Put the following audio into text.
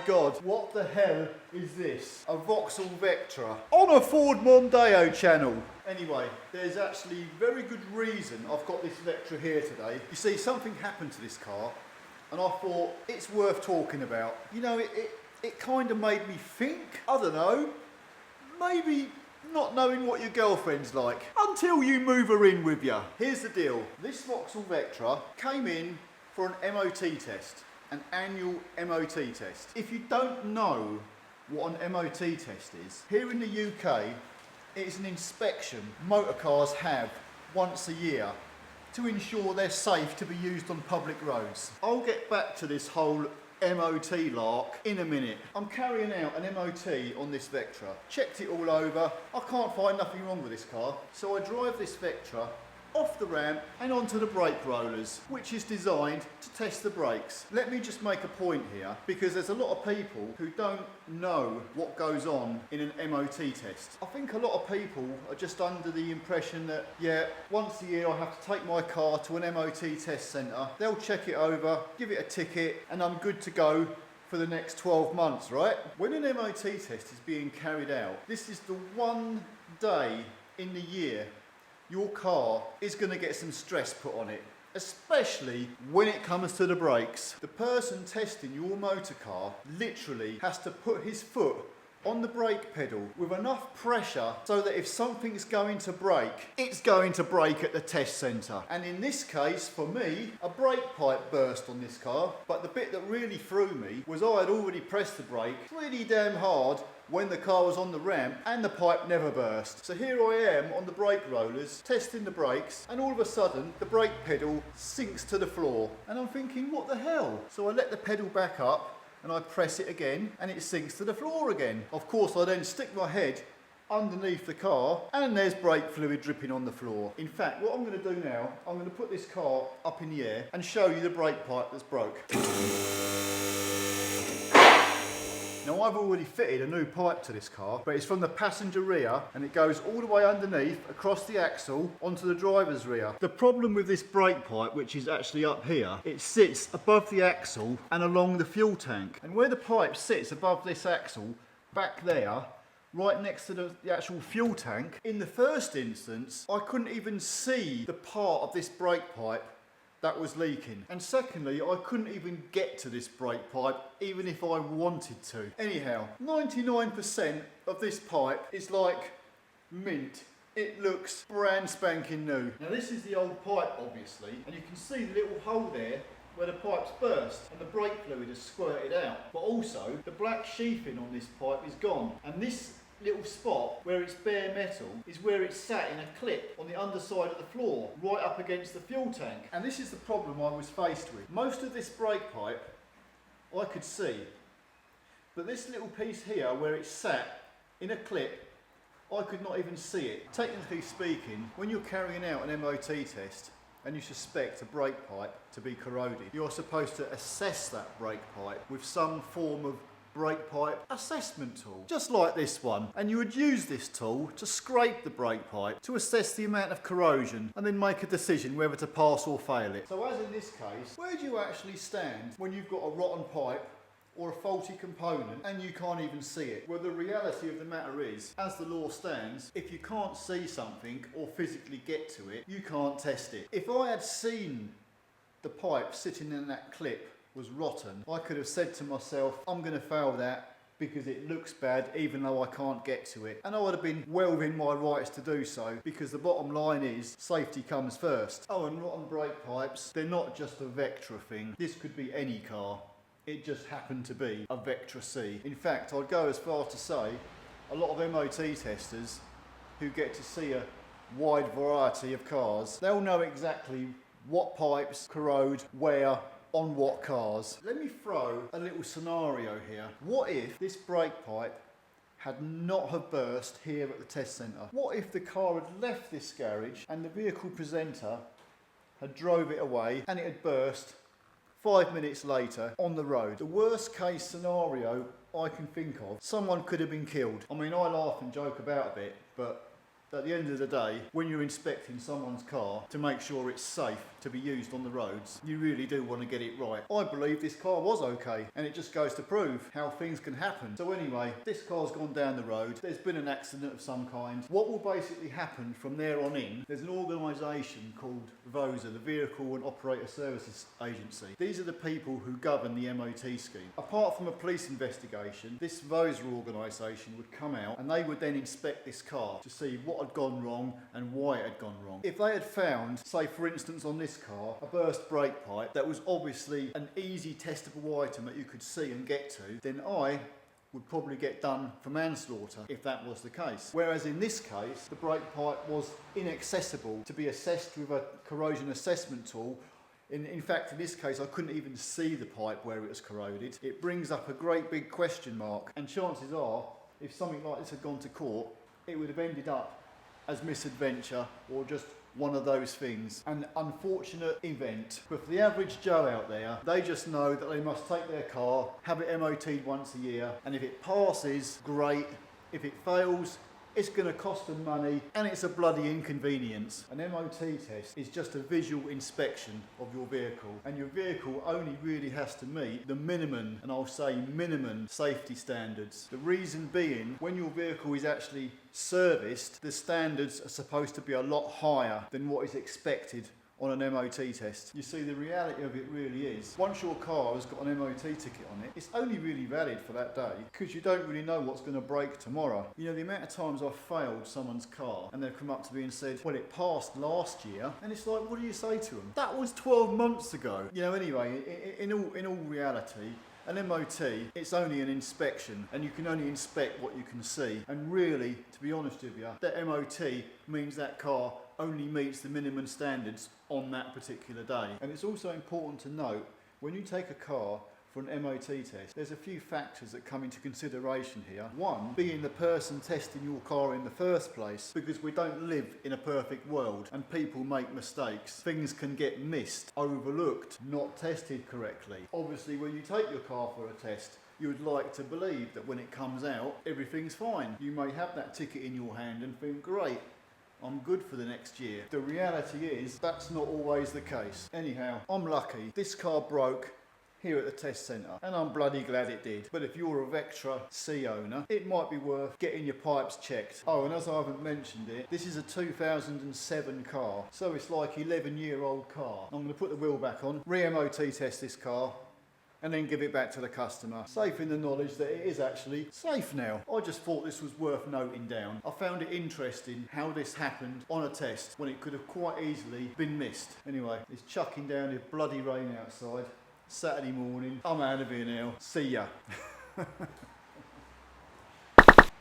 God, what the hell is this? A Vauxhall Vectra on a Ford Mondeo channel. Anyway, there's actually very good reason I've got this Vectra here today. You see, something happened to this car and I thought it's worth talking about. You know, it kind of made me think, I don't know, maybe not knowing what your girlfriend's like until you move her in with you. Here's the deal. This Vauxhall Vectra came in for an MOT test, an annual MOT test. If you don't know what an MOT test is, here in the UK, it's an inspection motor cars have once a year to ensure they're safe to be used on public roads. I'll get back to this whole MOT lark in a minute. I'm carrying out an MOT on this Vectra. Checked it all over. I can't find nothing wrong with this car. So I drive this Vectra off the ramp and onto the brake rollers, which is designed to test the brakes. Let me just make a point here, because there's a lot of people who don't know what goes on in an MOT test. I think a lot of people are just under the impression that, yeah, once a year I have to take my car to an MOT test centre, they'll check it over, give it a ticket, and I'm good to go for the next 12 months, right? When an MOT test is being carried out, this is the one day in the year your car is going to get some stress put on it, especially when it comes to the brakes. The person testing your motor car literally has to put his foot on the brake pedal with enough pressure so that if something's going to break, it's going to break at the test centre. And in this case, for me, a brake pipe burst on this car, but the bit that really threw me was I had already pressed the brake really damn hard when the car was on the ramp and the pipe never burst. So here I am on the brake rollers testing the brakes, and all of a sudden the brake pedal sinks to the floor and I'm thinking, what the hell? So I let the pedal back up and I press it again and it sinks to the floor again. Of course I then stick my head underneath the car and there's brake fluid dripping on the floor. In fact, what I'm going to do now, I'm going to put this car up in the air and show you the brake pipe that's broke. Now I've already fitted a new pipe to this car, but it's from the passenger rear and it goes all the way underneath across the axle onto the driver's rear. The problem with this brake pipe, which is actually up here, it sits above the axle and along the fuel tank. And where the pipe sits above this axle, back there, right next to the actual fuel tank, in the first instance, I couldn't even see the part of this brake pipe that was leaking. And secondly, I couldn't even get to this brake pipe even if I wanted to. Anyhow, 99% of this pipe is like mint. It looks brand spanking new. Now this is the old pipe obviously, and you can see the little hole there where the pipe's burst and the brake fluid has squirted out. But also, the black sheathing on this pipe is gone. And this little spot where it's bare metal is where it's sat in a clip on the underside of the floor, right up against the fuel tank. And this is the problem I was faced with. Most of this brake pipe I could see, but this little piece here where it's sat in a clip, I could not even see it. Technically speaking, when you're carrying out an MOT test and you suspect a brake pipe to be corroded, you're supposed to assess that brake pipe with some form of brake pipe assessment tool, just like this one. And you would use this tool to scrape the brake pipe to assess the amount of corrosion and then make a decision whether to pass or fail it. So as in this case, where do you actually stand when you've got a rotten pipe or a faulty component and you can't even see it? Well, the reality of the matter is, as the law stands, if you can't see something or physically get to it, you can't test it. If I had seen the pipe sitting in that clip was rotten, I could have said to myself, I'm going to fail that because it looks bad even though I can't get to it. And I would have been well within my rights to do so, because the bottom line is safety comes first. Oh, and rotten brake pipes, they're not just a Vectra thing. This could be any car. It just happened to be a Vectra C. In fact, I'd go as far to say a lot of MOT testers who get to see a wide variety of cars, they'll know exactly what pipes corrode where on what cars. Let me throw a little scenario here. What if this brake pipe had not have burst here at the test centre? What if the car had left this garage and the vehicle presenter had drove it away and it had burst 5 minutes later on the road? The worst case scenario I can think of, someone could have been killed. I mean, I laugh and joke about a bit, but At the end of the day, when you're inspecting someone's car to make sure it's safe to be used on the roads, you really do want to get it right. I believe this car was okay, and it just goes to prove how things can happen. So anyway, this car's gone down the road, there's been an accident of some kind. What will basically happen from there on in, there's an organisation called VOSA, the Vehicle and Operator Services Agency. These are the people who govern the MOT scheme. Apart from a police investigation, this VOSA organisation would come out and they would then inspect this car to see what had gone wrong and why it had gone wrong. If they had found, say for instance on this car, a burst brake pipe that was obviously an easy testable item that you could see and get to, then I would probably get done for manslaughter if that was the case. Whereas in this case, the brake pipe was inaccessible to be assessed with a corrosion assessment tool. In fact, in this case, I couldn't even see the pipe where it was corroded. It brings up a great big question mark, and chances are, if something like this had gone to court, it would have ended up as misadventure or just one of those things. An unfortunate event. But for the average Joe out there, they just know that they must take their car, have it MOT'd once a year, and if it passes, great. If it fails, it's going to cost them money, and it's a bloody inconvenience. An MOT test is just a visual inspection of your vehicle, and your vehicle only really has to meet the minimum, and I'll say minimum, safety standards. The reason being, when your vehicle is actually serviced, the standards are supposed to be a lot higher than what is expected on an MOT test. You see, the reality of it really is, once your car has got an MOT ticket on it, it's only really valid for that day, because you don't really know what's going to break tomorrow. You know, the amount of times I've failed someone's car and they've come up to me and said, well, it passed last year, and it's like, what do you say to them? That was 12 months ago. You know, anyway, in all reality, an MOT, it's only an inspection, and you can only inspect what you can see. And really, to be honest with you, that MOT means that car only meets the minimum standards on that particular day. And it's also important to note, when you take a car for an MOT test, there's a few factors that come into consideration here. One being the person testing your car in the first place, because we don't live in a perfect world and people make mistakes. Things can get missed, overlooked, not tested correctly. Obviously, when you take your car for a test, you would like to believe that when it comes out, everything's fine. You may have that ticket in your hand and think, great, I'm good for the next year. The reality is, that's not always the case. Anyhow, I'm lucky. This car broke here at the test centre, and I'm bloody glad it did. But if you're a Vectra C owner, it might be worth getting your pipes checked. Oh, and as I haven't mentioned it, this is a 2007 car, so it's like 11-year-old car. I'm going to put the wheel back on, re-MOT test this car, and then give it back to the customer, safe in the knowledge that it is actually safe now. I just thought this was worth noting down. I found it interesting how this happened on a test when it could have quite easily been missed. Anyway, it's chucking down with bloody rain outside. Saturday morning. I'm out of here now. See ya.